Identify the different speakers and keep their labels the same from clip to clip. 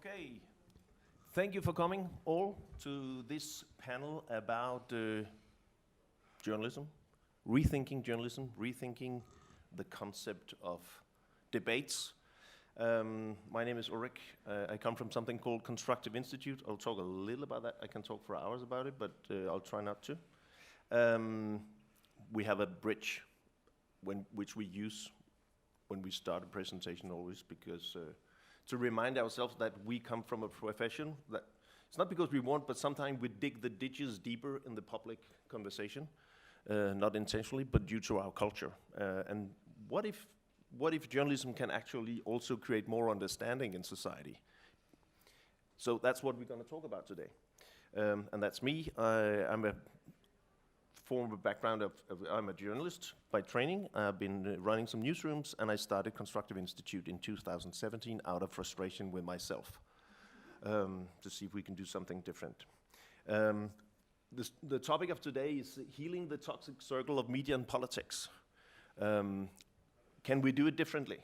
Speaker 1: Okay, thank you for coming all to this panel about journalism, rethinking the concept of debates. My name is Ulrik. I come from something called Constructive Institute. I'll talk a little about that. I can talk for hours about it, but I'll try not to. We have a bridge which we use when we start a presentation always, because to remind ourselves that we come from a profession that it's not because we want, but sometimes we dig the ditches deeper in the public conversation, not intentionally, but due to our culture. And what if journalism can actually also create more understanding in society? So that's what we're going to talk about today. And that's me. I'm a former background I'm a journalist by training. I've been running some newsrooms, and I started Constructive Institute in 2017 out of frustration with myself to see if we can do something different. The topic of today is healing the toxic circle of media and politics. Can we do it differently?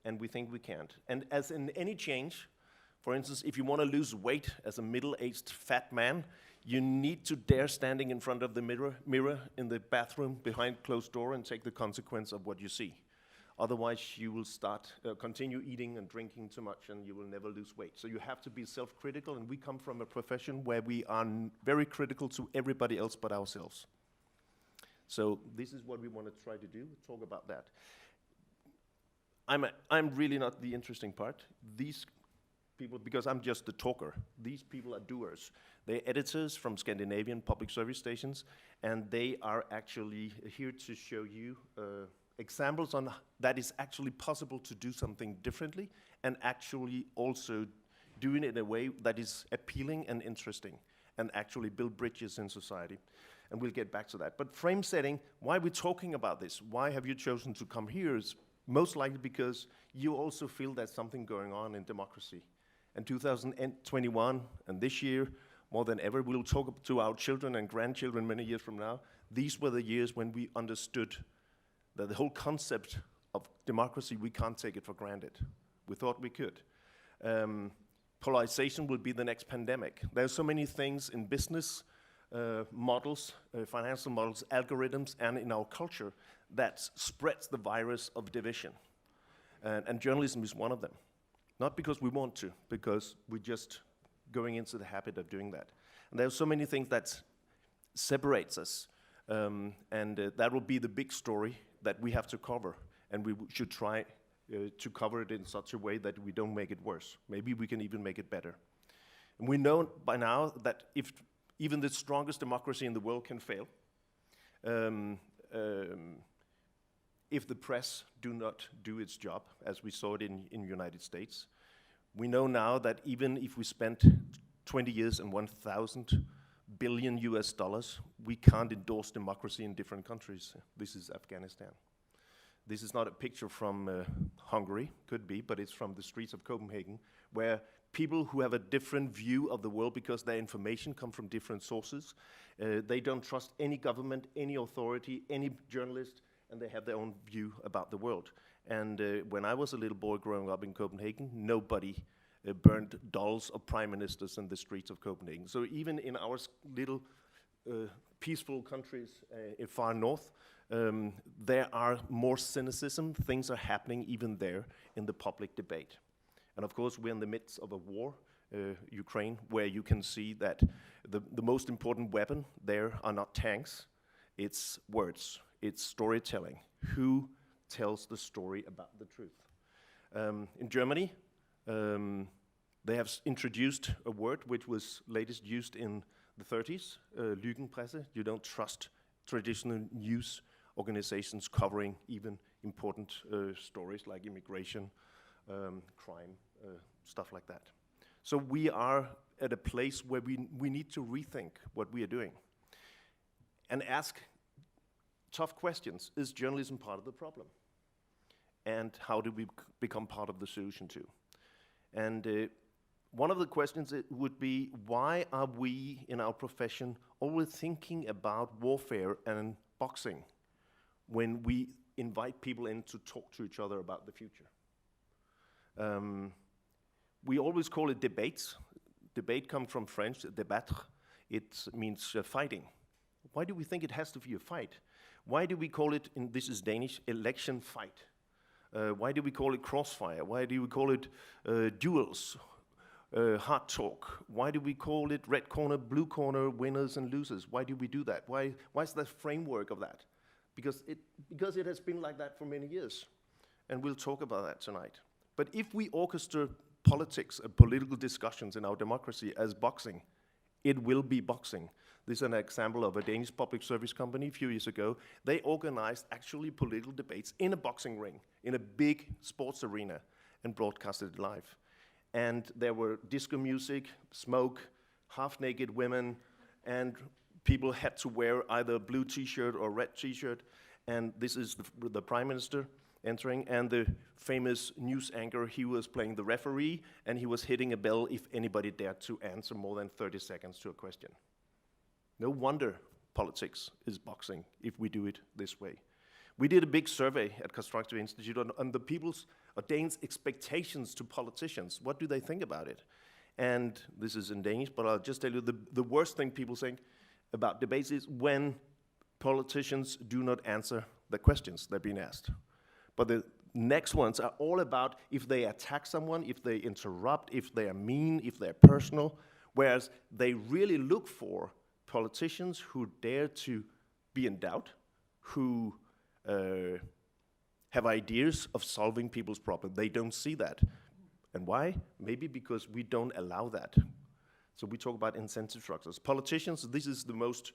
Speaker 1: And we think we can't. And as in any change, for instance, if you want to lose weight as a middle-aged fat man, you need to dare standing in front of the mirror in the bathroom behind closed door and take the consequence of what you see. Otherwise, you will continue eating and drinking too much, and you will never lose weight. So you have to be self-critical, and we come from a profession where we are very critical to everybody else but ourselves. So this is what we want to try to do, talk about that. I'm really not the interesting part. These people, because I'm just the talker, these people are doers. They're editors from Scandinavian public service stations, and they are actually here to show you examples on that it's actually possible to do something differently and actually also doing it in a way that is appealing and interesting and actually build bridges in society. And we'll get back to that. But frame setting, why we're talking about this, why have you chosen to come here, is most likely because you also feel there's something going on in democracy. And 2021 and this year, more than ever, we'll talk to our children and grandchildren many years from now. These were the years when we understood that the whole concept of democracy, we can't take it for granted. We thought we could. Polarization will be the next pandemic. There's so many things in business models, financial models, algorithms, and in our culture that spreads the virus of division. And journalism is one of them. Not because we want to, because we're just going into the habit of doing that. And there are so many things that separates us, and that will be the big story that we have to cover, and we should try to cover it in such a way that we don't make it worse. Maybe we can even make it better. And we know by now that if even the strongest democracy in the world can fail, if the press do not do its job, as we saw it in the United States. We know now that even if we spent 20 years and $1,000 billion US, we can't endorse democracy in different countries. This is Afghanistan. This is not a picture from Hungary, could be, but it's from the streets of Copenhagen, where people who have a different view of the world because their information comes from different sources, they don't trust any government, any authority, any journalist, and they have their own view about the world. And when I was a little boy growing up in Copenhagen, nobody burned dolls of prime ministers in the streets of Copenhagen. So even in our little peaceful countries far north, there are more cynicism. Things are happening even there in the public debate. And of course, we're in the midst of a war, Ukraine, where you can see that the most important weapon there are not tanks, it's words. It's storytelling. Who tells the story about the truth? In Germany, they have introduced a word which was latest used in the 30s, Lügenpresse. You don't trust traditional news organizations covering even important stories like immigration, crime, stuff like that. So we are at a place where we need to rethink what we are doing and ask tough questions. Is journalism part of the problem? And how do we become part of the solution too? And one of the questions would be, why are we in our profession always thinking about warfare and boxing when we invite people in to talk to each other about the future? We always call it debates. Debate comes from French, débattre. It means fighting. Why do we think it has to be a fight? Why do we call it, this is Danish, election fight? Why do we call it crossfire? Why do we call it duels, hard talk? Why do we call it red corner, blue corner, winners and losers? Why do we do that? Why is the framework of that? Because it has been like that for many years. And we'll talk about that tonight. But if we orchestrate politics and political discussions in our democracy as boxing, it will be boxing. This is an example of a Danish public service company a few years ago. They organized actually political debates in a boxing ring, in a big sports arena, and broadcasted it live. And there were disco music, smoke, half-naked women, and people had to wear either a blue t-shirt or red t-shirt. And this is the prime minister entering, and the famous news anchor, he was playing the referee, and he was hitting a bell if anybody dared to answer more than 30 seconds to a question. No wonder politics is boxing if we do it this way. We did a big survey at Constructive Institute on the people's, or Danes' expectations to politicians. What do they think about it? And this is in Danish, but I'll just tell you the worst thing people think about debates is when politicians do not answer the questions they're being asked. But the next ones are all about if they attack someone, if they interrupt, if they are mean, if they're personal, whereas they really look for politicians who dare to be in doubt, who have ideas of solving people's problems. They don't see that. And why? Maybe because we don't allow that. So we talk about incentive structures. Politicians, this is the most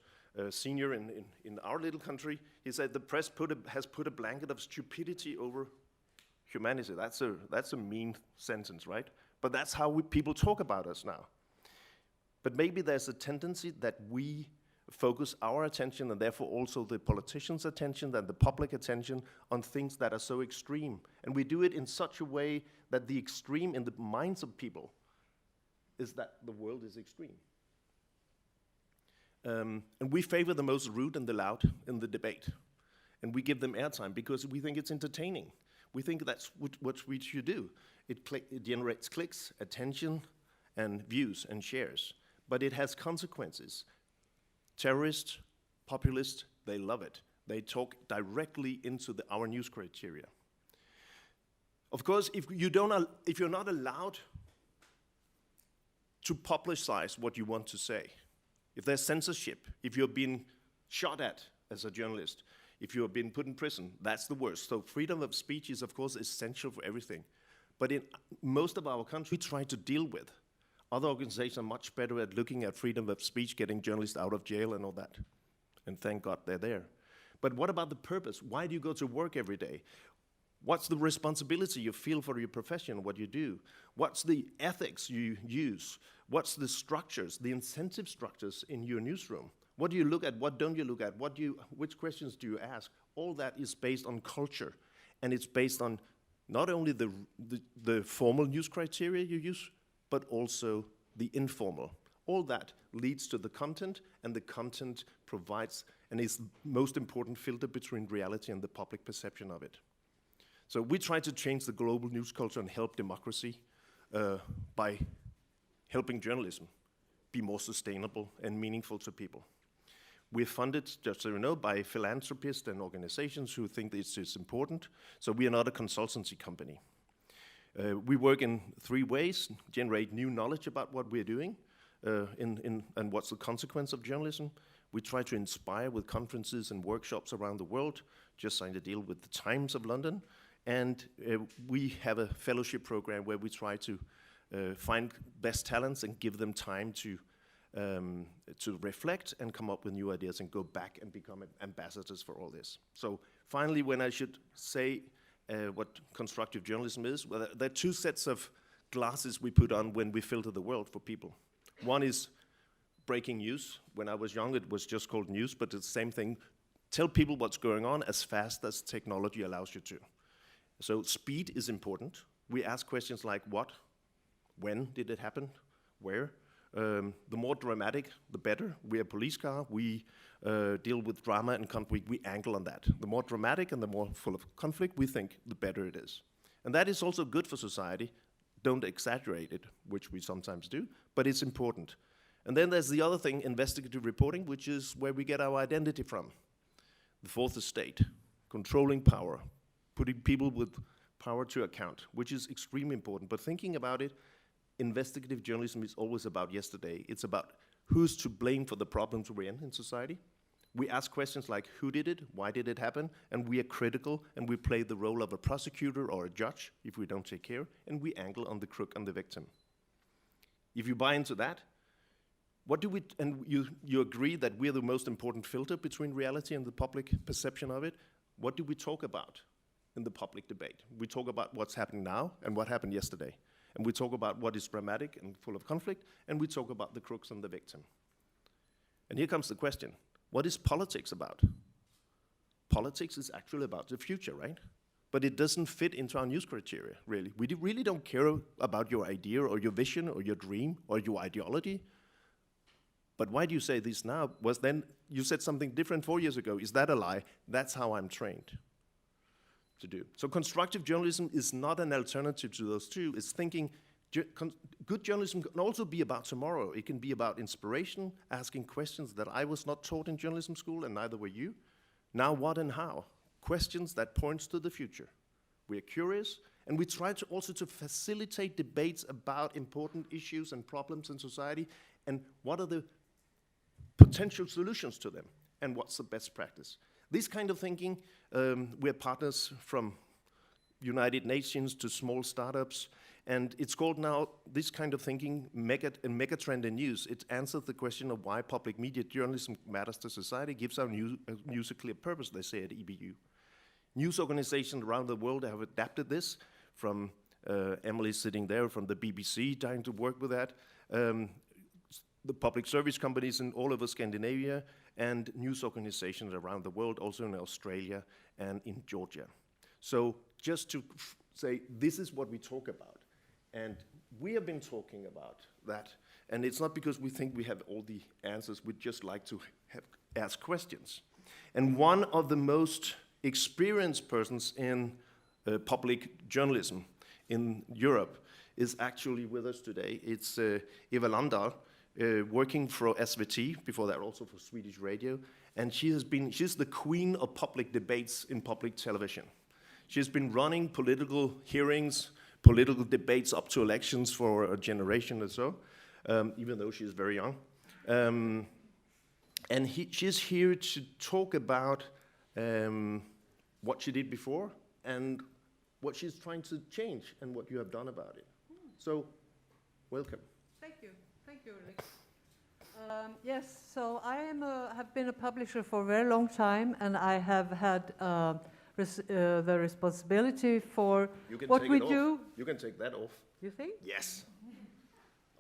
Speaker 1: senior in our little country. He said the press has put a blanket of stupidity over humanity. That's a mean sentence, right? But that's how people talk about us now. But maybe there's a tendency that we focus our attention, and therefore also the politicians' attention and the public attention, on things that are so extreme. And we do it in such a way that the extreme in the minds of people is that the world is extreme. And we favor the most rude and the loud in the debate. And we give them airtime because we think it's entertaining. We think that's what we should do. It generates clicks, attention, and views and shares. But it has consequences. Terrorists, populists, they love it. They talk directly into our news criteria. Of course, if you're not allowed to publicize what you want to say, if there's censorship, if you're being shot at as a journalist, if you're being put in prison, that's the worst. So freedom of speech is, of course, essential for everything. But in most of our countries, we try to deal with. Other organizations are much better at looking at freedom of speech, getting journalists out of jail and all that. And thank God they're there. But what about the purpose? Why do you go to work every day? What's the responsibility you feel for your profession, what you do? What's the ethics you use? What's the structures, the incentive structures in your newsroom? What do you look at? What don't you look at? Which questions do you ask? All that is based on culture. And it's based on not only the formal news criteria you use, but also the informal. All that leads to the content, and the content provides and is the most important filter between reality and the public perception of it. So we try to change the global news culture and help democracy by helping journalism be more sustainable and meaningful to people. We're funded, just so you know, by philanthropists and organizations who think this is important. So we are not a consultancy company. We work in 3 ways: generate new knowledge about what we're doing, and what's the consequence of journalism. We try to inspire with conferences and workshops around the world. Just signed a deal with the Times of London. And we have a fellowship program where we try to find best talents and give them time to reflect and come up with new ideas and go back and become ambassadors for all this. So finally, when I should say what constructive journalism is, well, there are 2 sets of glasses we put on when we filter the world for people. One is breaking news. When I was young, it was just called news, but it's the same thing. Tell people what's going on as fast as technology allows you to. So speed is important. We ask questions like what, when did it happen, where. The more dramatic, the better. We're a police car. We deal with drama and conflict. We angle on that. The more dramatic and the more full of conflict we think, the better it is. And that is also good for society. Don't exaggerate it, which we sometimes do, but it's important. And then there's the other thing, investigative reporting, which is where we get our identity from. The fourth estate, controlling power, putting people with power to account, which is extremely important. But thinking about it, investigative journalism is always about yesterday. It's about who's to blame for the problems we're in society. We ask questions like, who did it? Why did it happen? And we are critical, and we play the role of a prosecutor or a judge if we don't take care, and we angle on the crook and the victim. If you buy into that, what do we, and you agree that we're the most important filter between reality and the public perception of it, what do we talk about in the public debate? We talk about what's happening now and what happened yesterday. And we talk about what is dramatic and full of conflict, and we talk about the crooks and the victim. And here comes the question. What is politics about? Politics is actually about the future, right? But it doesn't fit into our news criteria, really. We really don't care about your idea or your vision or your dream or your ideology. But why do you say this now? Was then you said something different 4 years ago. Is that a lie? That's how I'm trained to do. So constructive journalism is not an alternative to those two. It's thinking good journalism can also be about tomorrow. It can be about inspiration, asking questions that I was not taught in journalism school, and neither were you. Now what and how? Questions that points to the future. We are curious, and we try to also to facilitate debates about important issues and problems in society, and what are the potential solutions to them, and what's the best practice. This kind of thinking, we're partners from United Nations to small startups, and it's called now, this kind of thinking, a megatrend in news. It answers the question of why public media journalism matters to society, gives our news a clear purpose, they say at EBU. News organizations around the world have adapted this, from Emily sitting there, from the BBC, trying to work with that, the public service companies in all over Scandinavia, and news organizations around the world, also in Australia and in Georgia. So just to say, this is what we talk about. And we have been talking about that. And it's not because we think we have all the answers, we'd just like to ask questions. And one of the most experienced persons in public journalism in Europe is actually with us today. It's Eva Landahl, working for SVT, before that also for Swedish radio, and she's the queen of public debates in public television. She's been running political hearings, political debates up to elections for a generation or so, even though she's very young. And she's here to talk about what she did before and what she's trying to change and what you have done about it. So, welcome.
Speaker 2: Thank you, Ulrik. Yes, so I have been a publisher for a very long time, and I have had the responsibility for what we do.
Speaker 1: You can take that off.
Speaker 2: You think?
Speaker 1: Yes.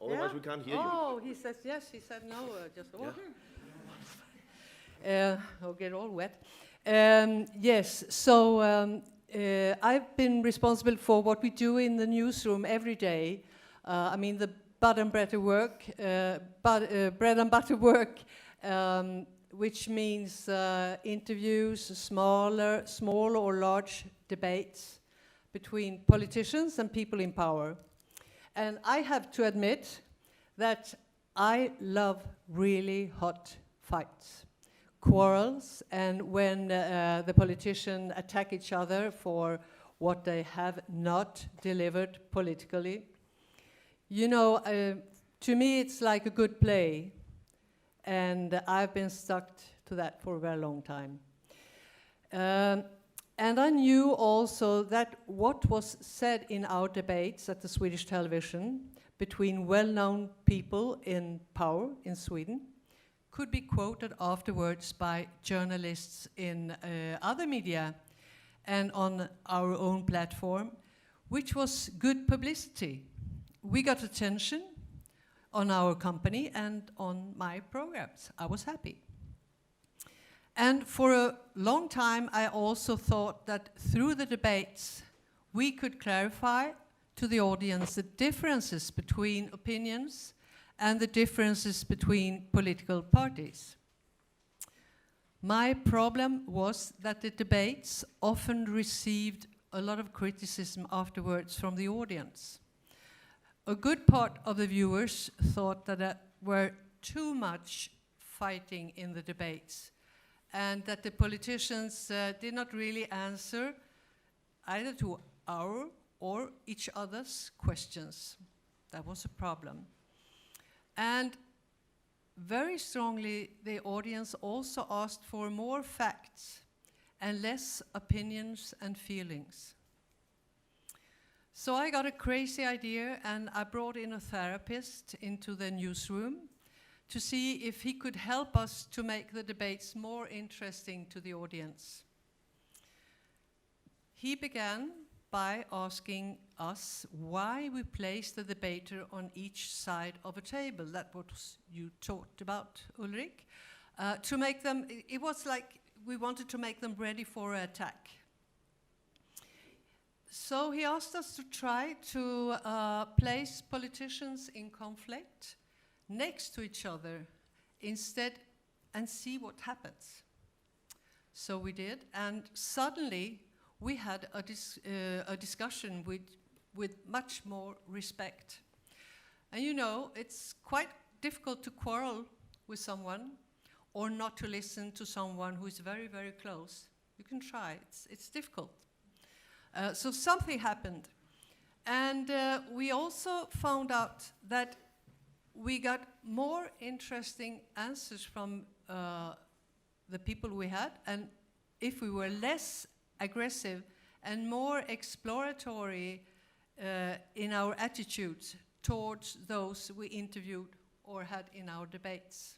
Speaker 1: Otherwise, we can't hear you.
Speaker 2: Oh, he says yes. He said no. Just off. I'll get all wet. Yes. So I've been responsible for what we do in the newsroom every day. I mean the bread and butter work, which means interviews, small or large debates between politicians and people in power. And I have to admit that I love really hot fights, quarrels, and when the politicians attack each other for what they have not delivered politically. You know, to me it's like a good play, and I've been stuck to that for a very long time. And I knew also that what was said in our debates at the Swedish television between well-known people in power in Sweden could be quoted afterwards by journalists in other media and on our own platform, which was good publicity. We got attention on our company and on my programs. I was happy. And for a long time, I also thought that through the debates, we could clarify to the audience the differences between opinions and the differences between political parties. My problem was that the debates often received a lot of criticism afterwards from the audience. a good part of the viewers thought that there were too much fighting in the debates, and that the politicians did not really answer either to our or each other's questions. That was a problem. And very strongly, the audience also asked for more facts and less opinions and feelings. So I got a crazy idea, and I brought in a therapist into the newsroom to see if he could help us to make the debates more interesting to the audience. He began by asking us why we placed the debater on each side of a table. That was you talked about, Ulrik. To make them, it was like we wanted to make them ready for an attack. So he asked us to try to place politicians in conflict next to each other instead and see what happens. So we did, and suddenly we had a discussion with much more respect. And you know, it's quite difficult to quarrel with someone or not to listen to someone who is very, very close. You can try, it's difficult. So something happened. And we also found out that we got more interesting answers from the people we had, and if we were less aggressive and more exploratory in our attitudes towards those we interviewed or had in our debates.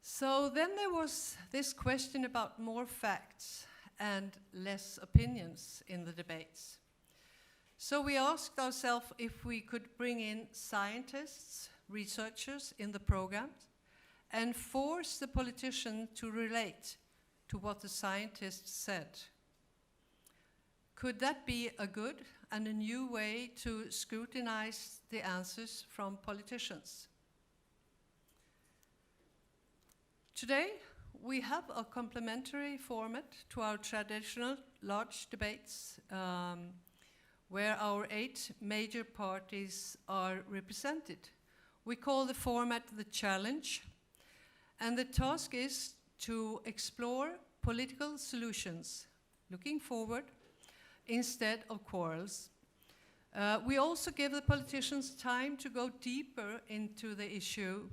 Speaker 2: So then there was this question about more facts and less opinions in the debates. So we asked ourselves if we could bring in scientists, researchers in the programs, and force the politician to relate to what the scientists said. Could that be a good and a new way to scrutinize the answers from politicians? Today, we have a complementary format to our traditional large debates, where our 8 major parties are represented. We call the format the challenge, and the task is to explore political solutions, looking forward, instead of quarrels. We also give the politicians time to go deeper into the issue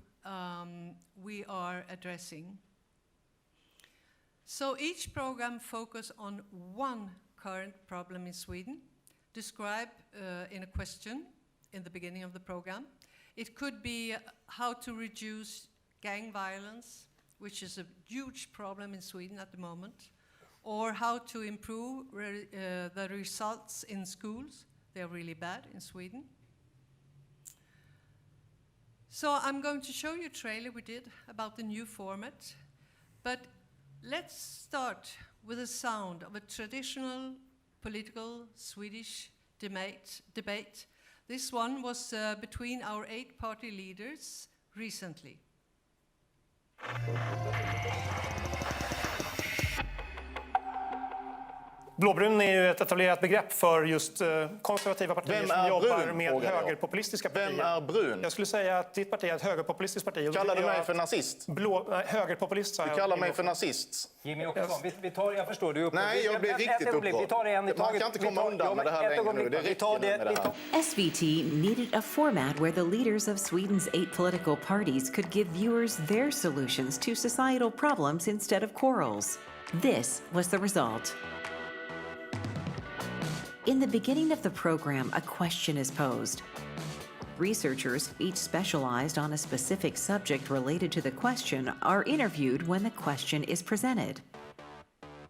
Speaker 2: we are addressing. So each program focuses on one current problem in Sweden, described in a question in the beginning of the program. It could be how to reduce gang violence, which is a huge problem in Sweden at the moment, or how to improve the results in schools. They are really bad in Sweden. So I'm going to show you a trailer we did about the new format, but let's start with the sound of a traditional political Swedish debate. This one was between our 8 party leaders recently.
Speaker 3: Blåbrun är ju ett etablerat begrepp för just konservativa partier som jobbar med högerpopulistiska partier.
Speaker 4: Vem är brun?
Speaker 3: Jag skulle säga att ditt parti är ett högerpopulistiskt parti.
Speaker 4: Kallar du mig för nazist?
Speaker 3: Högerpopulist, sa jag.
Speaker 4: Du kallar mig för nazist.
Speaker 5: Jimmy Åkesson, vi tar, jag förstår, du är uppe.
Speaker 4: Nej, jag blir riktigt upprörd.
Speaker 5: Vi tar det en i taget.
Speaker 4: Man kan inte komma undan med det här längre nu. Det räcker med det här.
Speaker 6: SVT needed a format where the leaders of Sweden's 8 political parties could give viewers their solutions to societal problems instead of quarrels. This was the result. In the beginning of the program, a question is posed. Researchers, each specialized on a specific subject related to the question, are interviewed when the question is presented.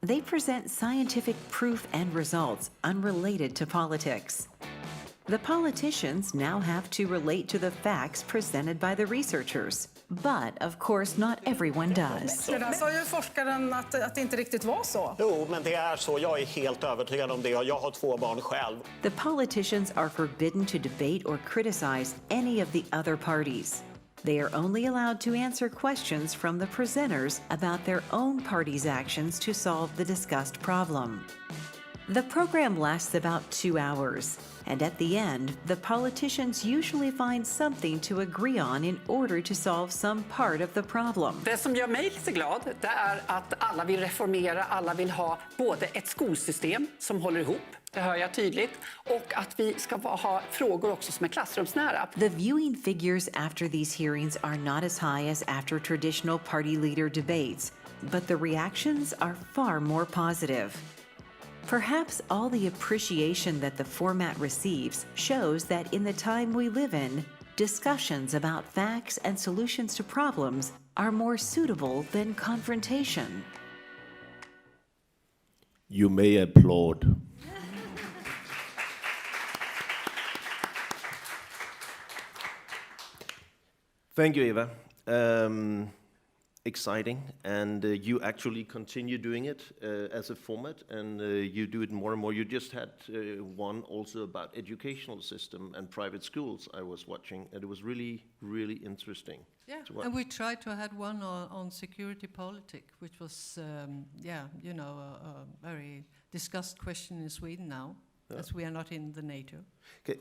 Speaker 6: They present scientific proof and results unrelated to politics. The politicians now have to relate to the facts presented by the researchers. But, of course, not everyone does.
Speaker 7: Det där sa ju forskaren att det inte riktigt var så.
Speaker 8: Jo, men det är så. Jag är helt övertygad om det. Jag har 2 barn själv.
Speaker 6: The politicians are forbidden to debate or criticize any of the other parties. They are only allowed to answer questions from the presenters about their own party's actions to solve the discussed problem. The program lasts about 2 hours, and at the end, the politicians usually find something to agree on in order to solve some part of the problem.
Speaker 9: Det som gör mig lite glad, det är att alla vill reformera, alla vill ha både ett skolsystem som håller ihop, det hör jag tydligt, och att vi ska ha frågor också som är klassrumsnära.
Speaker 6: The viewing figures after these hearings are not as high as after traditional party leader debates, but the reactions are far more positive. Perhaps all the appreciation that the format receives shows that in the time we live in, discussions about facts and solutions to problems are more suitable than confrontation.
Speaker 1: You may applaud. Thank you, Eva. Exciting, and you actually continue doing it as a format, and you do it more and more. You just had one also about educational system and private schools I was watching, and it was really, really interesting.
Speaker 2: Yeah, and we tried to have one on security politics, which was, a very discussed question in Sweden now, as we are not in the NATO.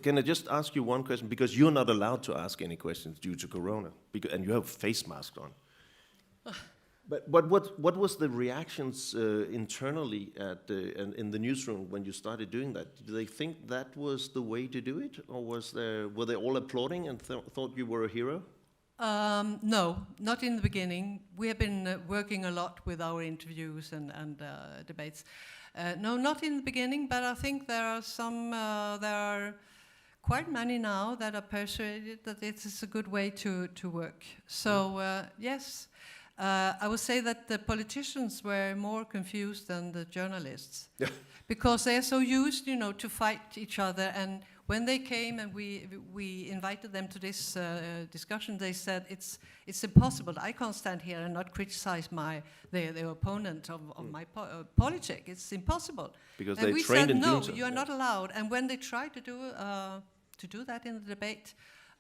Speaker 1: Can I just ask you one question? Because you're not allowed to ask any questions due to Corona, and you have face mask on. But what was the reactions internally in the newsroom when you started doing that? Did they think that was the way to do it, or were they all applauding and thought you were a hero?
Speaker 2: No, not in the beginning. We have been working a lot with our interviews and debates. No, not in the beginning, but I think there are quite many now that are persuaded that it is a good way to work. So yes. I would say that the politicians were more confused than the journalists, because they are so used, to fight each other. And when they came and we invited them to this discussion, they said it's impossible. I can't stand here and not criticize the opponent of my politics. It's impossible.
Speaker 1: Because
Speaker 2: and
Speaker 1: they
Speaker 2: we
Speaker 1: trained
Speaker 2: said
Speaker 1: in
Speaker 2: no,
Speaker 1: doing so.
Speaker 2: you are not allowed. And when they tried to do that in the debate,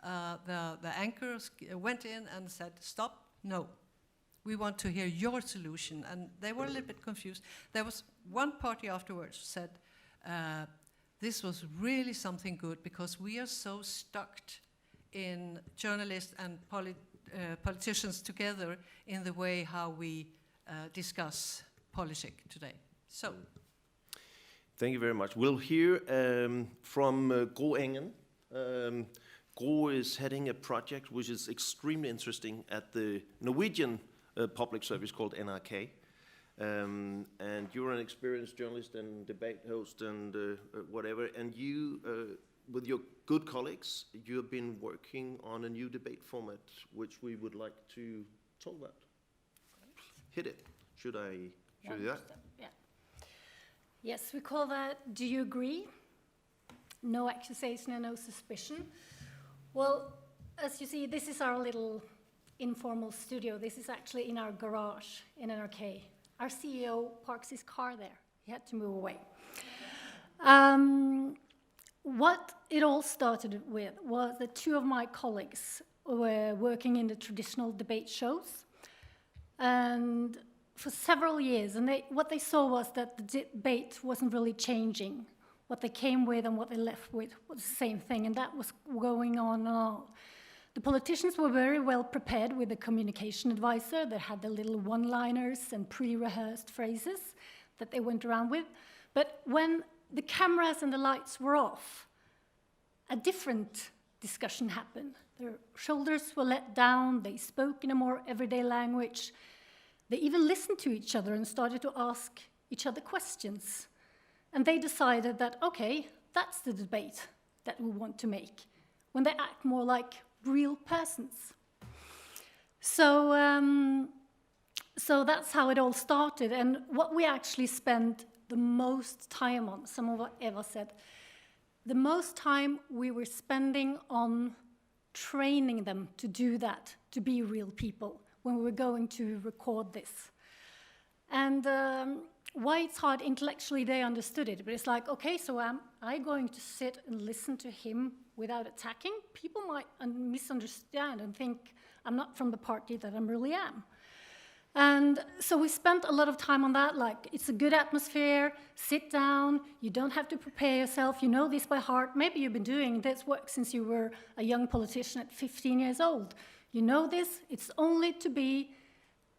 Speaker 2: the anchors went in and said, "Stop, no. We want to hear your solution." And they were a little bit confused. There was one party afterwards who said, this was really something good, because we are so stuck in journalists and politicians together in the way how we discuss politics today. So.
Speaker 1: Thank you very much. We'll hear from Gro Engen. Gro is heading a project which is extremely interesting at the Norwegian public service called NRK. And you're an experienced journalist and debate host and whatever. And you, with your good colleagues, you have been working on a new debate format which we would like to talk about. Hit it. Should I show you that?
Speaker 10: Yeah. Yes, we call that "Do You Agree?" No accusation and no suspicion. Well, as you see, this is our little informal studio. This is actually in our garage in NRK. Our CEO parks his car there. He had to move away. What it all started with was that two of my colleagues were working in the traditional debate shows, and for several years, and what they saw was that the debate wasn't really changing. What they came with and what they left with was the same thing, and that was going on and on. The politicians were very well prepared with a communication advisor that had the little one-liners and pre-rehearsed phrases that they went around with. But when the cameras and the lights were off, a different discussion happened. Their shoulders were let down, they spoke in a more everyday language. They even listened to each other and started to ask each other questions. And they decided that, okay, that's the debate that we want to make, when they act more like real persons. So that's how it all started. And what we actually spent the most time on, some of what Eva said, the most time we were spending on training them to do that, to be real people, when we were going to record this. And why it's hard, intellectually they understood it, but it's like, okay, so am I going to sit and listen to him without attacking? People might misunderstand and think I'm not from the party that I really am. And so we spent a lot of time on that, like it's a good atmosphere, sit down, you don't have to prepare yourself, you know this by heart. Maybe you've been doing this work since you were a young politician at 15 years old. You know this, it's only to be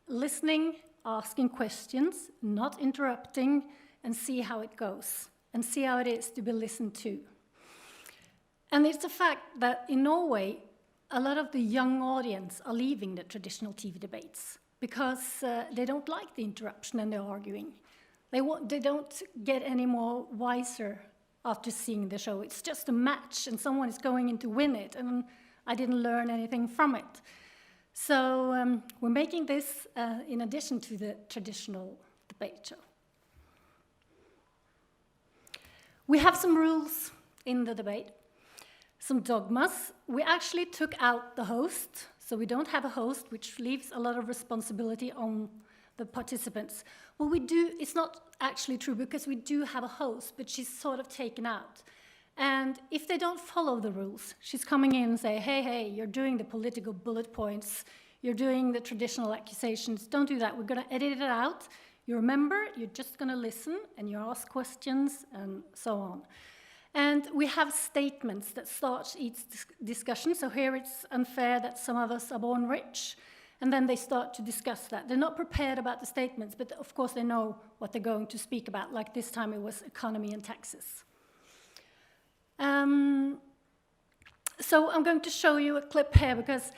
Speaker 10: listening, asking questions, not interrupting, and see how it goes, and see how it is to be listened to. And it's a fact that in Norway, a lot of the young audience are leaving the traditional TV debates because they don't like the interruption and the arguing. They don't get any more wiser after seeing the show. It's just a match and someone is going in to win it, and I didn't learn anything from it. So we're making this in addition to the traditional debate show. We have some rules in the debate, some dogmas. We actually took out the host, so we don't have a host, which leaves a lot of responsibility on the participants. Well, we do, it's not actually true because we do have a host, but she's sort of taken out. And if they don't follow the rules, she's coming in and say, hey, you're doing the political bullet points, you're doing the traditional accusations, don't do that, we're gonna edit it out. You remember, you're just gonna listen and you ask questions and so on. And we have statements that start each discussion. So here it's unfair that some of us are born rich. And then they start to discuss that. They're not prepared about the statements, but of course they know what they're going to speak about. Like this time it was economy and taxes. So I'm going to show you a clip here because,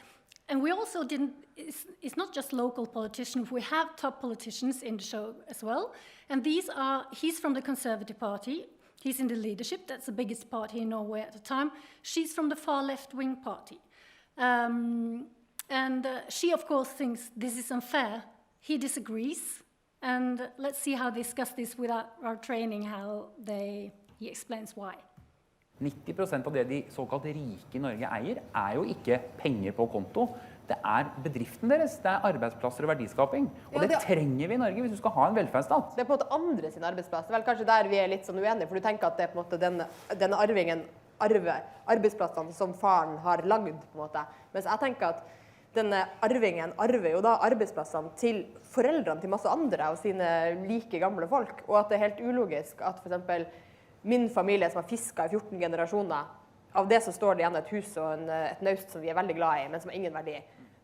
Speaker 10: and we also didn't, it's not just local politicians. We have top politicians in the show as well. And these are, he's from the Conservative Party. He's in the leadership, that's the biggest party in Norway at the time. She's from the far left-wing party. She, of course, thinks this is unfair. He disagrees. And let's see how they discuss this without our training, how he explains why.
Speaker 5: 90% av det de såkalt rike i Norge eier, jo ikke penger på konto. Det bedriften deres, det arbeidsplasser og verdiskaping. Og det trenger vi i Norge hvis du skal ha en velferdsstat.
Speaker 11: Det på en måte andre sin arbeidsplass. Det vel kanskje der vi litt sånn uenige, for du tenker at det på en måte denne arvingen arver arbeidsplassene som faren har lagd, på en måte. Mens jeg tenker at denne arvingen arver jo da arbeidsplassene til foreldrene til masse andre og sine like gamle folk, og at det helt ulogisk at for eksempel min familie som har fisket i 14 generasjoner, av det så står det igjen et hus og et naust som vi veldig glad i, men som har ingen verdi.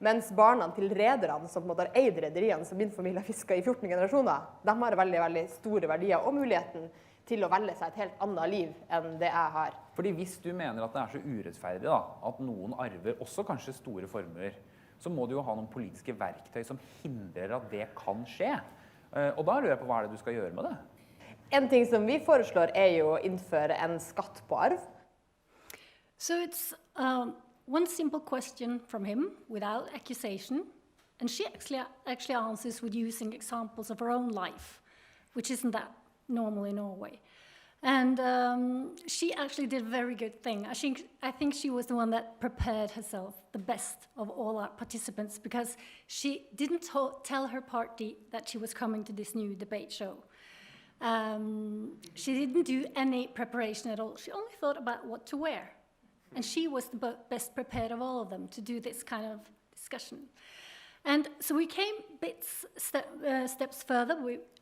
Speaker 11: Mens barna til rederne som på en måte har eid rederiene som min familie har fisket i 14 generasjoner, de har veldig, veldig store verdier og muligheten til å velge seg et helt annet liv enn det jeg har.
Speaker 5: Fordi hvis du mener at det så urettferdig da, at noen arver også kanskje store formuer, så må du jo ha noen politiske verktøy som hindrer at det kan skje. Og da lurer jeg på hva det du skal gjøre med det?
Speaker 11: En ting som vi foreslår jo å innføre en skatt på arv.
Speaker 10: So it's one simple question from him without accusation, and she actually answers with using examples of her own life, which isn't that normal in Norway. And she actually did a very good thing. I think she was the one that prepared herself the best of all our participants because she didn't tell her party that she was coming to this new debate show. She didn't do any preparation at all. She only thought about what to wear. And she was the best prepared of all of them to do this kind of discussion. And so we came steps further.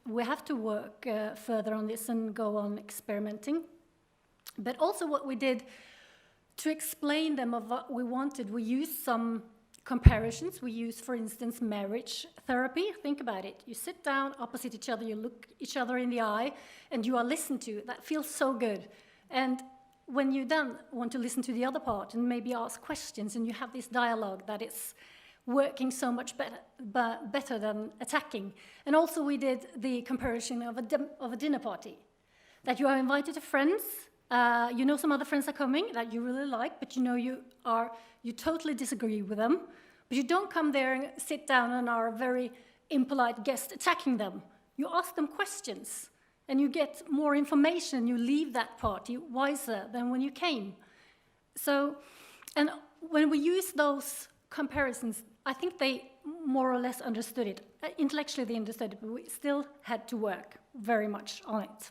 Speaker 10: We have to work further on this and go on experimenting. But also what we did to explain them of what we wanted, we used some comparisons. We used, for instance, marriage therapy. Think about it. You sit down opposite each other, you look each other in the eye, and you are listened to. That feels so good. And when you then want to listen to the other part and maybe ask questions, and you have this dialogue that is working so much better than attacking. And also we did the comparison of a dinner party. That you are invited to friends, you know some other friends are coming that you really like, but you know you totally disagree with them. But you don't come there and sit down and are a very impolite guest attacking them. You ask them questions and you get more information, you leave that party wiser than when you came. So, and when we use those comparisons, I think they more or less understood it. Intellectually they understood it, but we still had to work very much on it.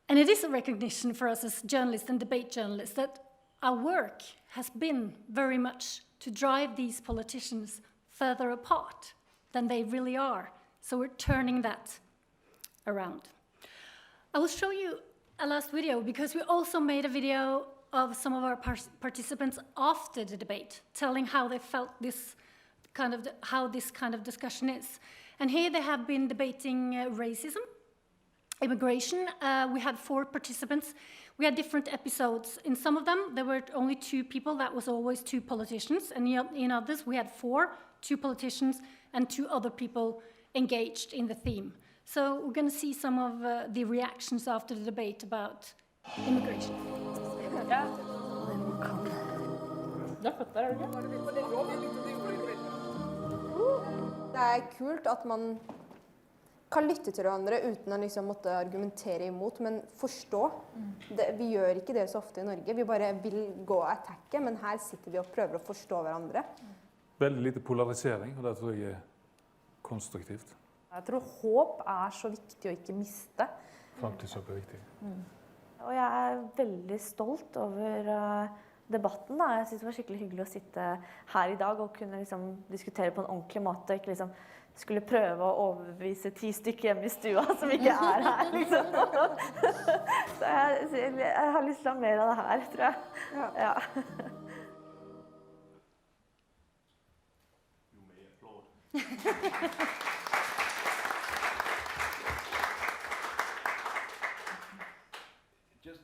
Speaker 10: And it is a recognition for us as journalists and debate journalists that our work has been very much to drive these politicians further apart than they really are. So we're turning that around. I will show you a last video because we also made a video of some of our participants after the debate, telling how they felt how this kind of discussion is. And here they have been debating racism, immigration. We had 4 participants. We had different episodes. In some of them, there were only 2 people. That was always 2 politicians. And in others, we had 4, 2 politicians, and 2 other people engaged in the theme. So we're going to see some of the reactions after the debate about immigration.
Speaker 11: Det er kult at man kan lytte til hverandre uten å liksom måtte argumentere imot, men forstå. Vi gjør ikke det så ofte i Norge. Vi bare vil gå og attacke, men her sitter vi og prøver å forstå hverandre.
Speaker 12: Veldig lite polarisering, og det tror jeg er konstruktivt.
Speaker 13: Jeg tror håp er så viktig å ikke miste.
Speaker 12: Faktisk så viktig.
Speaker 13: Og jeg er veldig stolt over debatten. Jeg synes det var skikkelig hyggelig å sitte her i dag og kunne liksom diskutere på en ordentlig måte, og ikke liksom skulle prøve å overbevise 10 stykker hjemme i stua som ikke er her, liksom. Så jeg har lyst til å ha mer av det her, tror jeg. Ja.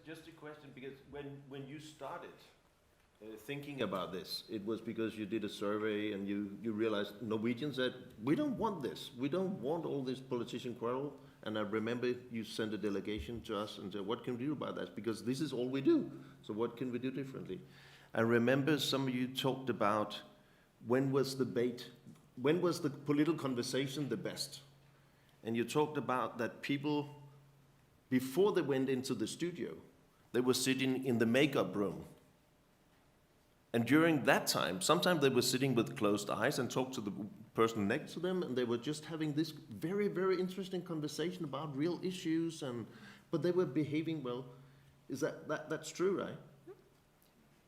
Speaker 1: Just a question, because when you started thinking about this, it was because you did a survey and you realized Norwegians said, we don't want this. We don't want all this politician quarrel. And I remember you sent a delegation to us and said, what can we do about that? Because this is all we do. So what can we do differently? I remember some of you talked about when was the political conversation the best? And you talked about that people, before they went into the studio, they were sitting in the makeup room. And during that time, sometimes they were sitting with closed eyes and talked to the person next to them, and they were just having this very, very interesting conversation about real issues, but they were behaving well. That's true, right?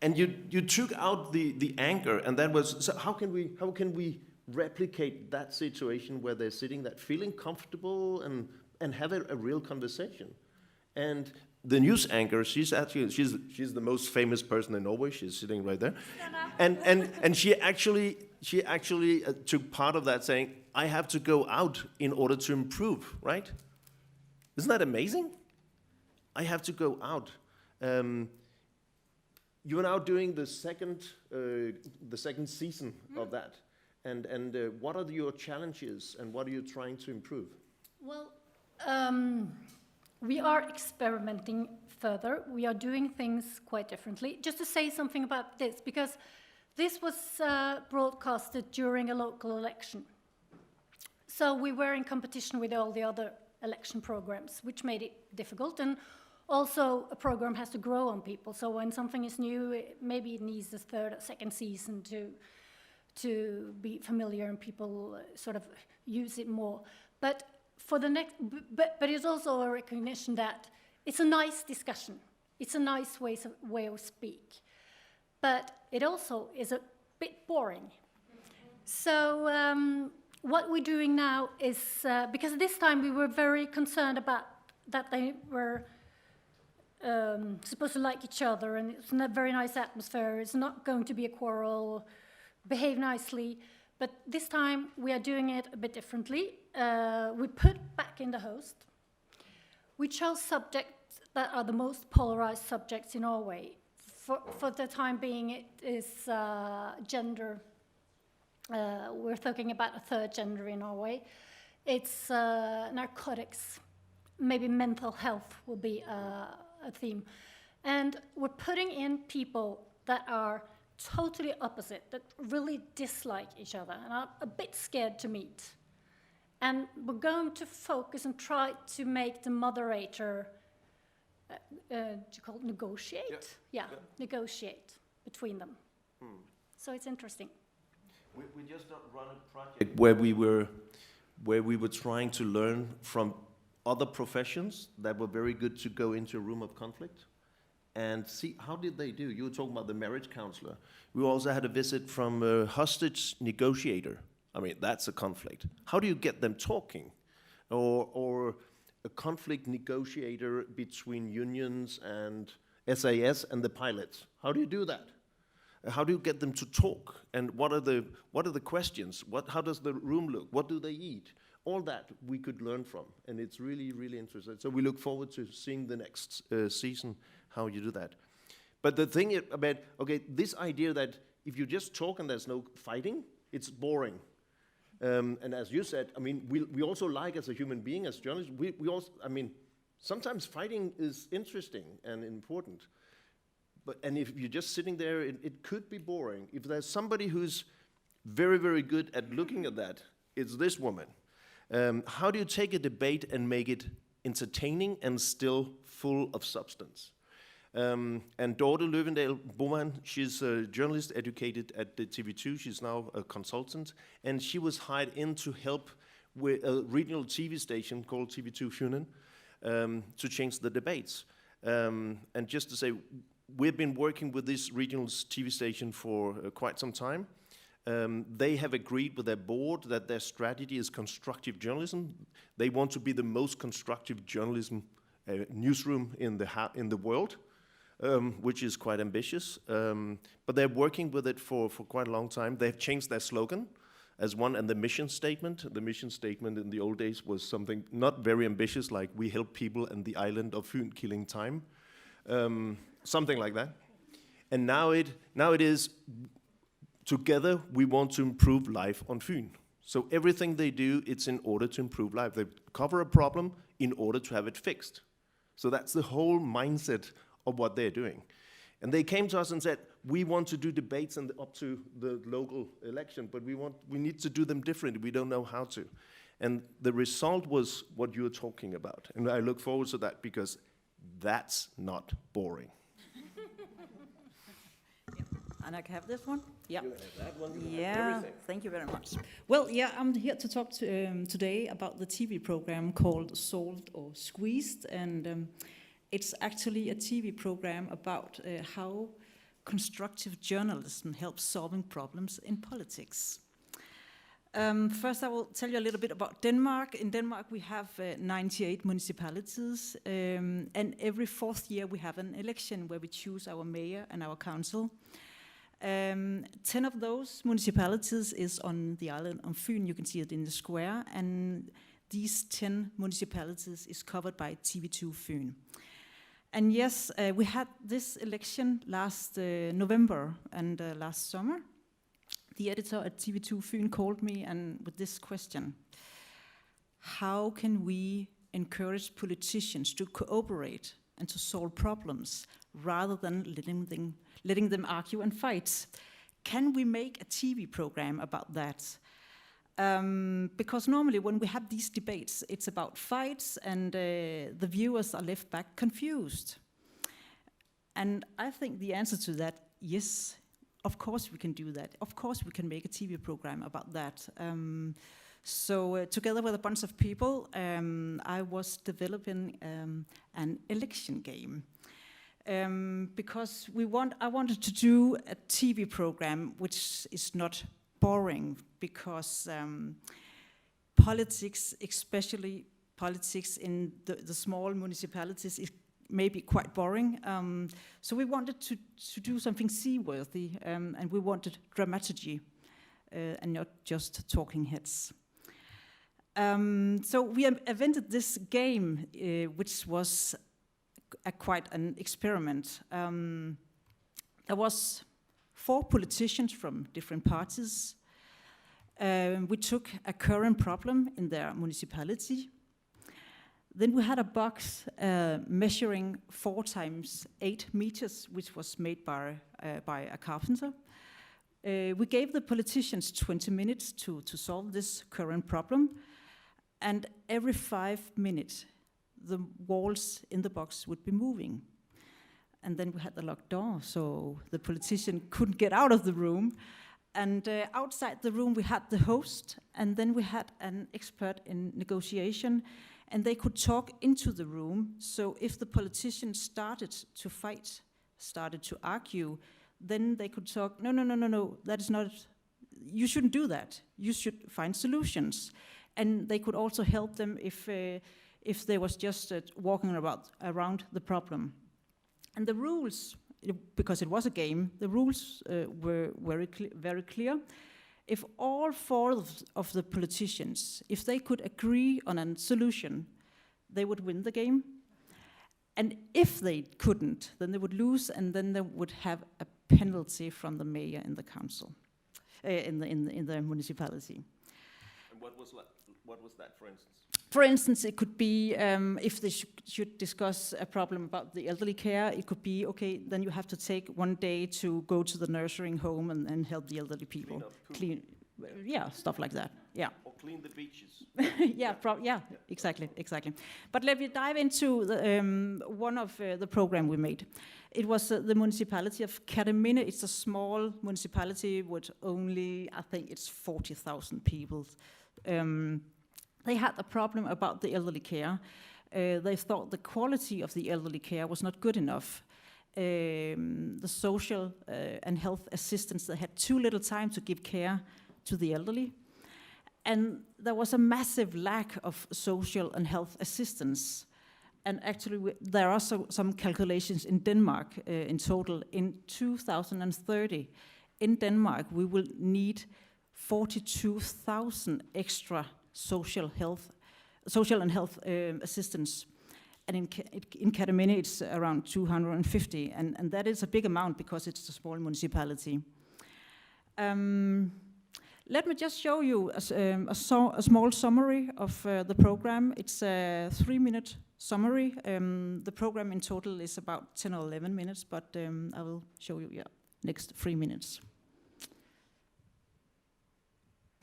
Speaker 1: And you took out the anger, and that was, so how can we replicate that situation where they're sitting there feeling comfortable and have a real conversation? And the news anchor, she's the most famous person in Norway. She's sitting right there, and she actually took part of that, saying, "I have to go out in order to improve." Right? Isn't that amazing? I have to go out. You are now doing the second season of that, and what are your challenges and what are you trying to improve?
Speaker 10: Well. We are experimenting further. We are doing things quite differently. Just to say something about this, because this was broadcasted during a local election. So we were in competition with all the other election programs, which made it difficult. And also, a program has to grow on people. So when something is new, maybe it needs a third or second season to be familiar and people sort of use it more. But it's also a recognition that it's a nice discussion. It's a nice way of speak. But it also is a bit boring. So what we're doing now is, because this time we were very concerned about that they were supposed to like each other, and it's a very nice atmosphere. It's not going to be a quarrel, behave nicely. But this time we are doing it a bit differently. We put back in the host. We chose subjects that are the most polarized subjects in Norway. For the time being, it is gender. We're talking about a third gender in Norway. It's narcotics. Maybe mental health will be a theme. And we're putting in people that are totally opposite, that really dislike each other and are a bit scared to meet. And we're going to focus and try to make the moderator negotiate? Yeah, negotiate between them. So it's interesting.
Speaker 1: We just run a project where we were trying to learn from other professions that were very good to go into a room of conflict and see how did they do. You were talking about the marriage counselor. We also had a visit from a hostage negotiator. I mean, that's a conflict. How do you get them talking? Or a conflict negotiator between unions and SAS and the pilots. How do you do that? How do you get them to talk? And what are the questions? How does the room look? What do they eat? All that we could learn from, and it's really, really interesting. So we look forward to seeing the next season how you do that. But the thing about, okay, this idea that if you just talk and there's no fighting, it's boring. And as you said, I mean, we also like, as a human being, as journalists, we also, I mean, sometimes fighting is interesting and important. And if you're just sitting there, it could be boring. If there's somebody who's very, very good at looking at that, it's this woman. How do you take a debate and make it entertaining and still full of substance? And Dorthe Lowendahl Bomann, she's a journalist educated at the TV2. She's now a consultant, and she was hired in to help with a regional TV station called TV2 Funen to change the debates. And just to say, we've been working with this regional TV station for quite some time. They have agreed with their board that their strategy is constructive journalism. They want to be the most constructive journalism newsroom in the world. Which is quite ambitious, but they're working with it for quite a long time. They've changed their slogan as one, and the mission statement. The mission statement in the old days was something not very ambitious, like "we help people and the island of Fyn killing time," something like that. And now it is, together we want to improve life on Fyn. So everything they do, it's in order to improve life. They cover a problem in order to have it fixed. So that's the whole mindset of what they're doing. And they came to us and said, we want to do debates up to the local election, but we need to do them differently. We don't know how to. And the result was what you're talking about. And I look forward to that, because that's not boring.
Speaker 14: And I can have this one? Yeah.
Speaker 1: You have that one.
Speaker 14: Yeah, thank you very much. Well, yeah, I'm here to talk today about the TV program called Solved or Squeezed, and it's actually a TV program about how constructive journalism helps solving problems in politics. First, I will tell you a little bit about Denmark. In Denmark, we have 98 municipalities, and every fourth year we have an election where we choose our mayor and our council. 10 of those municipalities is on the island of Fyn. You can see it in the square, and these 10 municipalities is covered by TV2 Fyn. And yes, we had this election last November and last summer. The editor at TV2 Fyn called me and with this question: how can we encourage politicians to cooperate and to solve problems rather than letting them argue and fight? Can we make a TV program about that? Because normally when we have these debates, it's about fights, and the viewers are left back confused. And I think the answer to that, yes, of course we can do that. Of course we can make a TV program about that. So together with a bunch of people, I was developing an election game. Because I wanted to do a TV program which is not boring, because politics, especially politics in the small municipalities, is maybe quite boring. So we wanted to do something seaworthy, and we wanted dramaturgy and not just talking heads. So we invented this game, which was quite an experiment. There was 4 politicians from different parties. We took a current problem in their municipality. Then we had a box measuring 4 times 8 meters, which was made by a carpenter. We gave the politicians 20 minutes to solve this current problem, and every 5 minutes the walls in the box would be moving. And then we had the locked door, so the politician couldn't get out of the room. And outside the room we had the host, and then we had an expert in negotiation, and they could talk into the room. So if the politician started to fight, started to argue, then they could talk, no, that is not you shouldn't do that. You should find solutions. And they could also help them if they was just walking around the problem. And the rules, because it was a game, the rules were very clear. If all 4 of the politicians, if they could agree on a solution, they would win the game. And if they couldn't, then they would lose, and then they would have a penalty from the mayor in the council, in the municipality.
Speaker 1: And what was that, for instance?
Speaker 14: For instance, it could be if they should discuss a problem about the elderly care, it could be, okay, then you have to take 1 day to go to the nursing home and help the elderly people. Clean, stuff like that, yeah.
Speaker 1: Or clean the beaches.
Speaker 14: Exactly. But let me dive into one of the program we made. It was the municipality of Kerteminde. It's a small municipality with only, I think it's 40,000 people. They had a problem about the elderly care. They thought the quality of the elderly care was not good enough. The social and health assistants, they had too little time to give care to the elderly. And there was a massive lack of social and health assistance. And actually, there are some calculations in Denmark in total. In 2030, in Denmark, we will need 42,000 extra social and health assistance. And in Kerteminde, it's around 250. And that is a big amount because it's a small municipality. Let me just show you a small summary of the program. It's a 3-minute summary. The program in total is about 10 or 11 minutes, but I will show you next 3 minutes.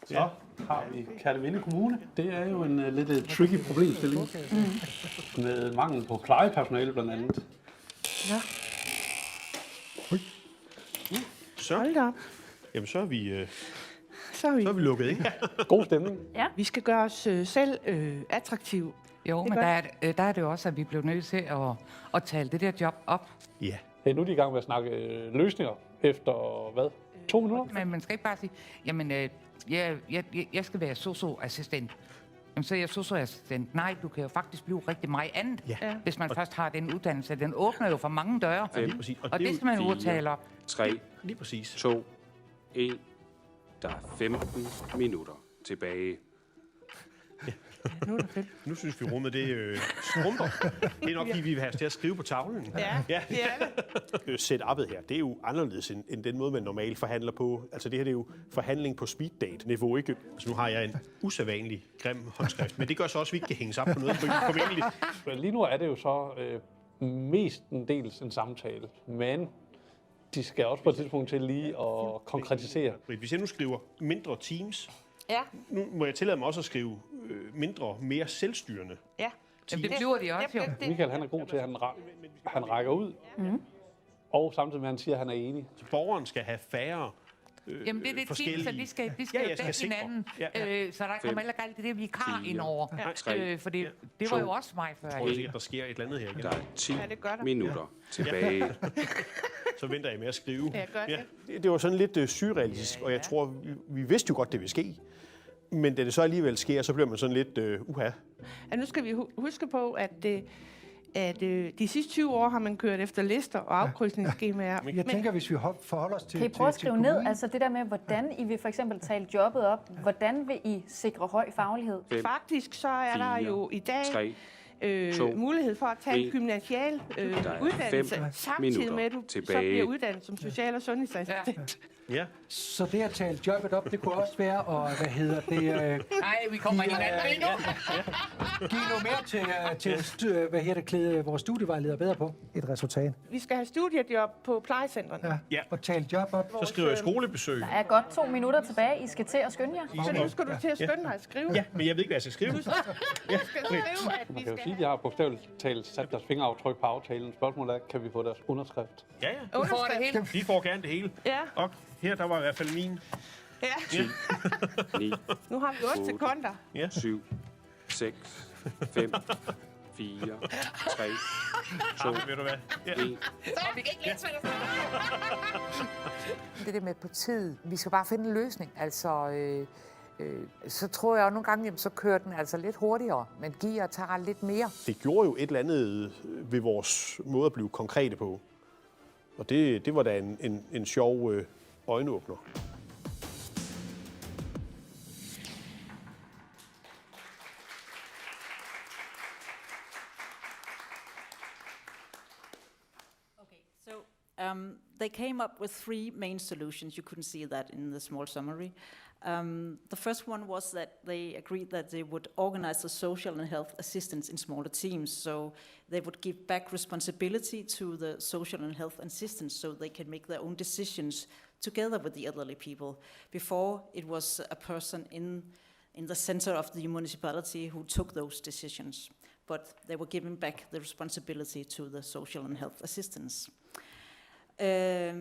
Speaker 15: Så har vi Kerteminde Kommune. Det er jo en lidt tricky problemstilling med mangel på plejepersonale blandt andet.
Speaker 16: Ja.
Speaker 17: Så.
Speaker 16: Hold da op.
Speaker 17: Jamen, så er vi...
Speaker 16: Så er vi
Speaker 17: lukket ind.
Speaker 15: God stemning.
Speaker 16: Ja. Vi skal gøre os selv attraktive.
Speaker 18: Jo, men der er det jo også, at vi blev nødt til at tale det der job op.
Speaker 17: Ja.
Speaker 15: Hey, nu er de i gang med at snakke løsninger efter, hvad? 2 minutter?
Speaker 18: Men man skal ikke bare sige, jamen, jeg skal være sosu-assistent. Jamen, så er jeg sosu-assistent. Nej, du kan jo faktisk blive rigtig meget andet, hvis man først har den uddannelse. Den åbner jo for mange døre, og det skal man jo tale op.
Speaker 17: 3, lige præcis.
Speaker 19: 2, 1. Der er 15 minutter tilbage.
Speaker 17: Nu synes vi, rummet det skrumper. Det er nok, fordi vi vil have os til at skrive på tavlen.
Speaker 16: Ja, det er det.
Speaker 17: Setup'et her, det er jo anderledes end den måde, man normalt forhandler på. Altså det her, det er jo forhandling på speed date-niveau, ikke? Altså nu har jeg en usædvanlig grim håndskrift, men det gør så også, at vi ikke kan hænge op på noget.
Speaker 15: Men lige nu er det jo så mestendels en samtale, men de skal også på et tidspunkt til lige at konkretisere.
Speaker 17: Hvis jeg nu skriver mindre teams,
Speaker 16: nu
Speaker 17: må jeg tillade mig også at skrive mindre, mere selvstyrende.
Speaker 16: Ja.
Speaker 18: Jamen, det bliver de også, jo.
Speaker 15: Michael, han er god til, at han rækker ud, og samtidig med, at han siger, at han er enig.
Speaker 17: Så borgeren skal have færre
Speaker 18: Jamen, det er det team, så de skal jo dække hinanden, så der kommer heller alt det der vikar indover. For det var jo også mig før.
Speaker 17: Jeg tror sikkert, der sker et eller andet her igen.
Speaker 19: Der er 10 minutter tilbage.
Speaker 17: Så venter jeg med at skrive.
Speaker 16: Ja,
Speaker 17: det var sådan lidt surrealistisk, og jeg tror, vi vidste jo godt, det ville ske. Men da det så alligevel sker, så bliver man sådan lidt uha.
Speaker 16: Ja, nu skal vi huske på, at de sidste 20 år har man kørt efter lister og afkrydsningsskemaer.
Speaker 20: Jeg tænker, hvis vi forholder os til...
Speaker 21: Kan I prøve at skrive ned, altså det der med, hvordan I vil for eksempel tale jobbet op? Hvordan vil I sikre høj faglighed?
Speaker 16: Faktisk så er der jo i dag mulighed for at tage en gymnasial uddannelse, samtidig med, at du så bliver uddannet som social- og sundhedsassistent.
Speaker 17: Ja.
Speaker 20: Så det at tale jobbet op, det kunne også være, og hvad hedder det...
Speaker 18: Nej, vi kommer hinanden lige nu.
Speaker 20: Giv noget mere til hvad hedder det, klæde vores studievejleder bedre på et resultat.
Speaker 16: Vi skal have studiejob på plejecentrene.
Speaker 17: Ja.
Speaker 20: Og tale job op.
Speaker 17: Så skriver jeg skolebesøg.
Speaker 21: Der er godt 2 minutter tilbage. I skal til at skynde jer.
Speaker 16: Så nu skal du til at skynde dig at skrive.
Speaker 17: Ja, men jeg ved ikke, hvad jeg skal skrive.
Speaker 16: Du skal skrive, at
Speaker 15: Man kan jo sige, at de har bogstaveligt talt sat deres fingeraftryk på aftalen. Spørgsmålet er, kan vi få deres underskrift?
Speaker 17: Ja.
Speaker 16: Du får det hele.
Speaker 17: De får gerne det hele.
Speaker 16: Ja.
Speaker 17: Og her, der var i hvert fald min.
Speaker 16: Ja.
Speaker 19: 9,
Speaker 16: nu har vi 8 sekunder.
Speaker 19: 7, 6, 5, 4, 3, 2, 1.
Speaker 3: Det der med partiet, vi skal bare finde en løsning. Altså, så tror jeg også nogle gange, jamen, så kører den altså lidt hurtigere, men giver og tager lidt mere.
Speaker 17: Det gjorde jo et eller andet ved vores måde at blive konkrete på. Og det var da en sjov øjenåbner.
Speaker 14: They came up with 3 main solutions. You couldn't see that in the small summary. The first one was that they agreed that they would organize the social and health assistance in smaller teams. So they would give back responsibility to the social and health assistants so they can make their own decisions together with the elderly people. Before, it was a person in the center of the municipality who took those decisions. But they were giving back the responsibility to the social and health assistants.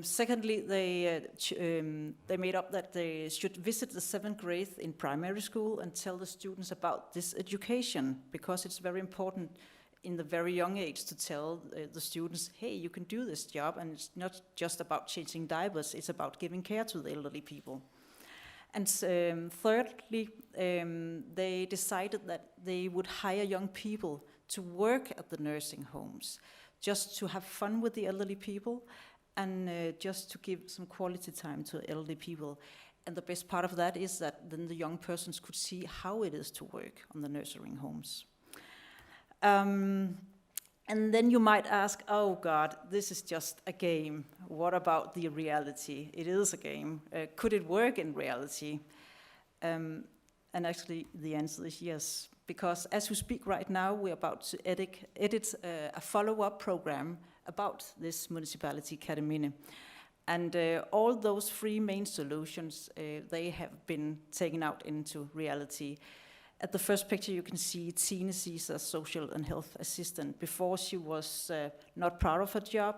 Speaker 14: Secondly, they made up that they should visit the 7th grade in primary school and tell the students about this education, because it's very important in the very young age to tell the students, hey, you can do this job, and it's not just about changing diapers, it's about giving care to the elderly people. And thirdly, they decided that they would hire young people to work at the nursing homes, just to have fun with the elderly people, and just to give some quality time to elderly people. And the best part of that is that then the young persons could see how it is to work on the nursing homes. And then you might ask, oh God, this is just a game. What about the reality? It is a game. Could it work in reality? And actually the answer is yes. Because as we speak right now, we're about to edit a follow-up program about this municipality, Kerteminde. And all those 3 main solutions, they have been taken out into reality. At the first picture, you can see Tine Caesar, social and health assistant. Before, she was not proud of her job.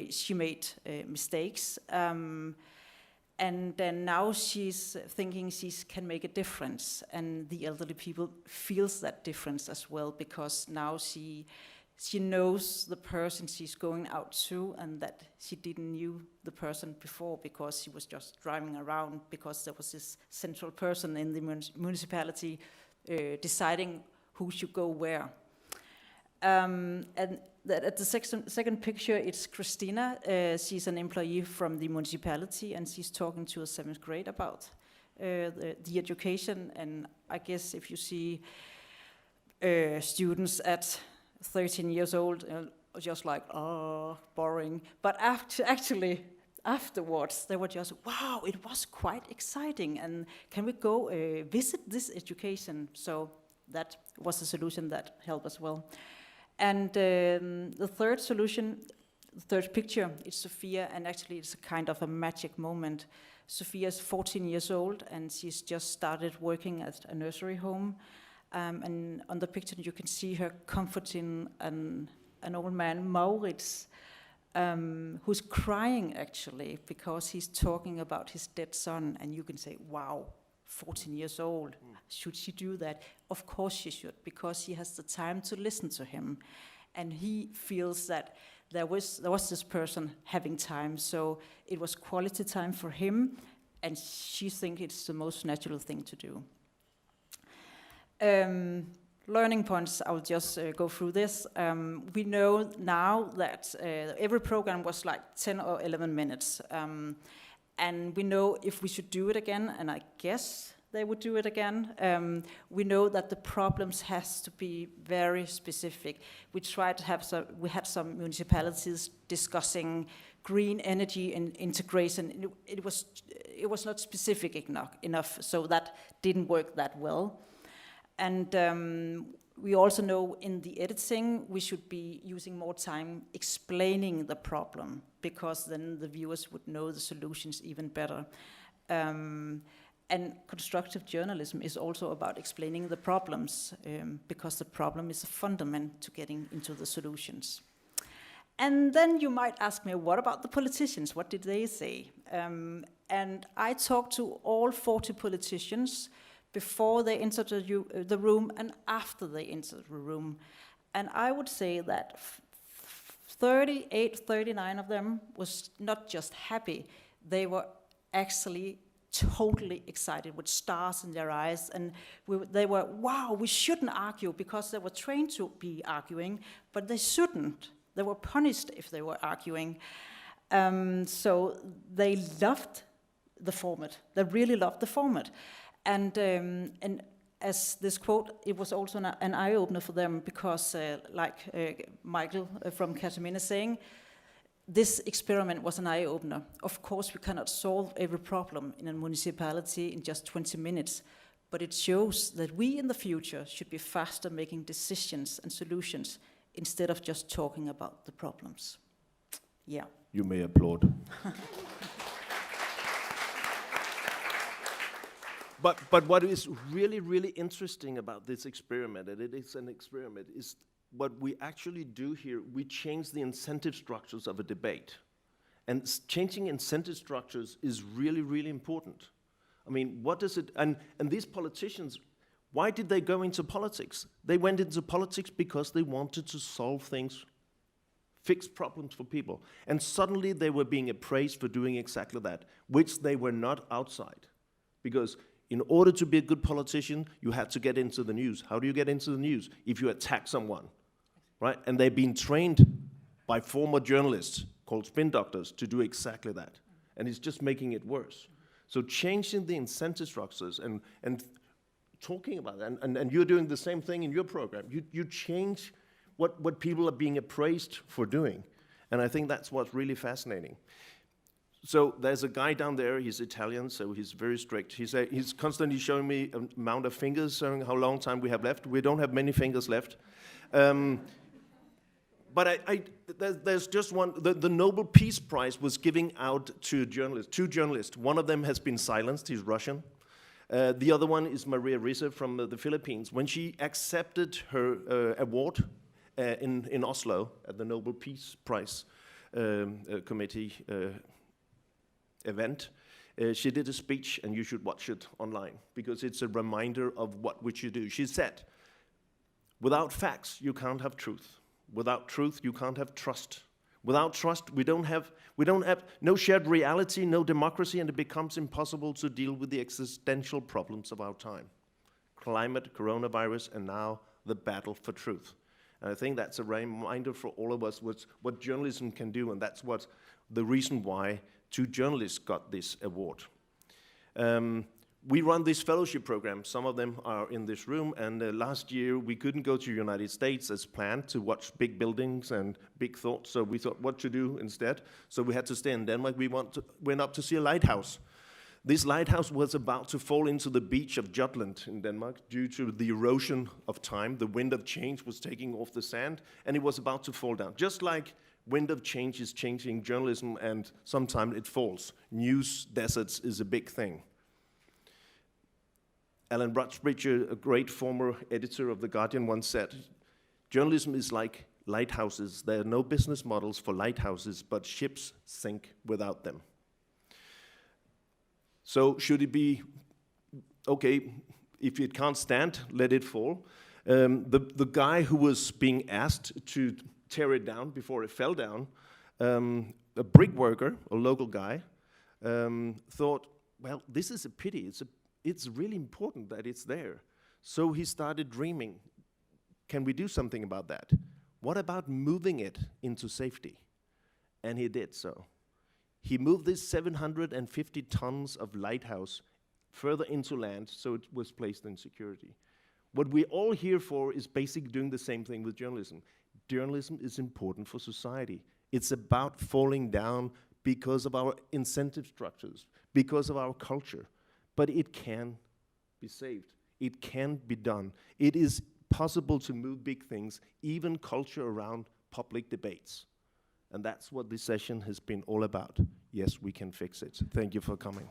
Speaker 14: She made mistakes. And then now she's thinking she can make a difference. And the elderly people feels that difference as well, because now she knows the person she's going out to, and that she didn't knew the person before because she was just driving around, because there was this central person in the municipality deciding who should go where. And that at the second picture, it's Christina. She's an employee from the municipality, and she's talking to a 7th grade about the education. And I guess if you see students at 13 years old, just like, oh, boring. But actually, afterwards, they were just, wow, it was quite exciting. And can we go visit this education? So that was a solution that helped as well. And the third solution, the third picture, is Sophia, and actually it's a kind of a magic moment. Sophia is 14 years old, and she's just started working at a nursery home. And on the picture you can see her comforting an old man, Maurits, who's crying actually, because he's talking about his dead son. And you can say, wow, 14 years old, should she do that? Of course she should, because she has the time to listen to him. And he feels that there was this person having time, so it was quality time for him, and she thinks it's the most natural thing to do. Learning points, I'll just go through this. We know now that every program was like 10 or 11 minutes. And we know if we should do it again, and I guess they would do it again, we know that the problems has to be very specific. We tried to have we had some municipalities discussing green energy and integration. It was not specific enough, so that didn't work that well. And we also know in the editing we should be using more time explaining the problem, because then the viewers would know the solutions even better. And constructive journalism is also about explaining the problems, because the problem is a fundament to getting into the solutions. And then you might ask me, what about the politicians? What did they say? And I talked to all 40 politicians before they entered the room and after they entered the room. And I would say that 38, 39 of them was not just happy, they were actually totally excited with stars in their eyes, and they were, wow, we shouldn't argue, because they were trained to be arguing, but they shouldn't. They were punished if they were arguing. So they loved the format. They really loved the format. And as this quote, it was also an eye-opener for them, because Michael from Katamina is saying, this experiment was an eye-opener. Of course, we cannot solve every problem in a municipality in just 20 minutes, but it shows that we in the future should be faster making decisions and solutions instead of just talking about the problems. Yeah.
Speaker 1: You may applaud. But what is really, really interesting about this experiment, and it is an experiment, is what we actually do here. We change the incentive structures of a debate. And changing incentive structures is really, really important. I mean, what does it, and these politicians, why did they go into politics? They went into politics because they wanted to solve things, fix problems for people. And suddenly they were being appraised for doing exactly that, which they were not outside. Because in order to be a good politician, you had to get into the news. How do you get into the news? If you attack someone, right? And they've been trained by former journalists called spin doctors to do exactly that. And it's just making it worse. So changing the incentive structures and talking about that, and you're doing the same thing in your program. You change what people are being appraised for doing. And I think that's what's really fascinating. So there's a guy down there, he's Italian, so he's very strict. He's constantly showing me an amount of fingers, showing how long time we have left. We don't have many fingers left. But there's just one, the Nobel Peace Prize was giving out to journalists, 2 journalists. One of them has been silenced, he's Russian. The other one is Maria Ressa from the Philippines. When she accepted her award in Oslo at the Nobel Peace Prize Committee event, she did a speech, and you should watch it online, because it's a reminder of what we should do. She said, without facts, you can't have truth. Without truth, you can't have trust. Without trust, we don't have no shared reality, no democracy, and it becomes impossible to deal with the existential problems of our time. Climate, coronavirus, and now the battle for truth. And I think that's a reminder for all of us what journalism can do, and that's what the reason why 2 journalists got this award. We run this fellowship program. Some of them are in this room, and last year we couldn't go to the United States as planned to watch big buildings and big thoughts, so we thought what to do instead. So we had to stay in Denmark. We went up to see a lighthouse. This lighthouse was about to fall into the beach of Jutland in Denmark due to the erosion of time. The wind of change was taking off the sand, and it was about to fall down. Just like wind of change is changing journalism, and sometimes it falls. News deserts is a big thing. Alan Rutsbridger, a great former editor of The Guardian, once said, journalism is like lighthouses. There are no business models for lighthouses, but ships sink without them. So should it be, okay, if it can't stand, let it fall. The guy who was being asked to tear it down before it fell down, a brick worker, a local guy, thought, well, this is a pity. It's really important that it's there. So he started dreaming, can we do something about that? What about moving it into safety? And he did so. He moved this 750 tons of lighthouse further into land, so it was placed in security. What we're all here for is basically doing the same thing with journalism. Journalism is important for society. It's about falling down because of our incentive structures, because of our culture. But it can be saved. It can be done. It is possible to move big things, even culture around public debates. And that's what this session has been all about. Yes, we can fix it. Thank you for coming.